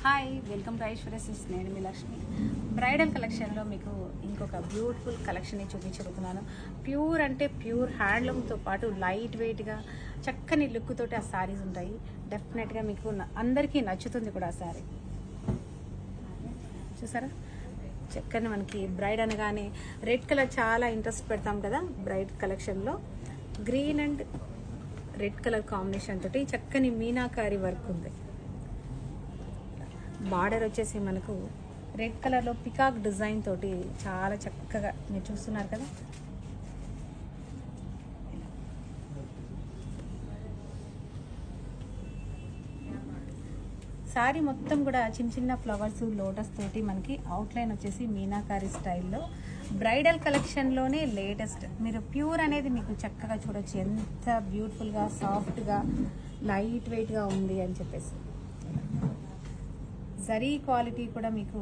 Hi, welcome to Aishwarya silks. నేను మీ Lakshmi. Bridal కలెక్షన్లో మీకు ఇంకొక బ్యూటిఫుల్ కలెక్షన్ చూపించబోతున్నాను. ప్యూర్ అంటే ప్యూర్ హ్యాండ్లూమ్తో పాటు లైట్ వెయిట్గా చక్కని లుక్ తోటి ఆ శారీస్ ఉంటాయి. డెఫినెట్గా మీకు అందరికీ నచ్చుతుంది కూడా ఆ శారీ. చూసారా, చక్కని మనకి బ్రైడ్ అనగానే రెడ్ కలర్ చాలా ఇంట్రెస్ట్ పెడతాం కదా. బ్రైడ్ కలెక్షన్లో green and red colour combination తోటి చక్కని మీనాకారి వర్క్ ఉంది. బార్డర్ వచ్చేసి మనకు రెడ్ కలర్లో పికాక్ డిజైన్ తోటి చాలా చక్కగా మీరు చూస్తున్నారు కదా. శారీ మొత్తం కూడా చిన్న చిన్న ఫ్లవర్స్, లోటస్ తోటి మనకి అవుట్లైన్ వచ్చేసి మీనాకారి స్టైల్లో బ్రైడల్ కలెక్షన్లోనే లేటెస్ట్. మీరు ప్యూర్ అనేది మీకు చక్కగా చూడొచ్చు, ఎంత బ్యూటిఫుల్గా సాఫ్ట్గా లైట్ వెయిట్గా ఉంది అని చెప్పేసి. జరీ క్వాలిటీ కూడా మీకు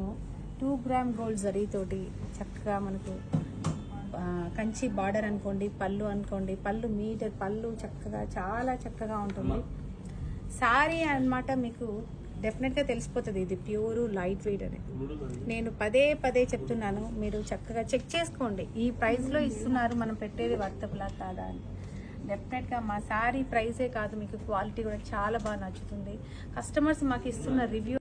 2 గ్రామ్ గోల్డ్ జరీ తోటి చక్కగా మనకు కంచి బార్డర్ అనుకోండి, పళ్ళు అనుకోండి, పళ్ళు మీటర్ పళ్ళు చక్కగా చాలా చక్కగా ఉంటుంది శారీ అన్నమాట. మీకు డెఫినెట్గా తెలిసిపోతుంది ఇది ప్యూర్ లైట్ వెయిట్ అని. నేను పదే పదే చెప్తున్నాను, మీరు చక్కగా చెక్ చేసుకోండి. ఈ ప్రైస్లో ఇస్తున్నారు, మనం పెట్టేది వర్తబులా కాదా అని. డెఫినెట్గా మా శారీ ప్రైసే కాదు, మీకు క్వాలిటీ కూడా చాలా బాగా నచ్చుతుంది. కస్టమర్స్ మాకు ఇస్తున్న రివ్యూ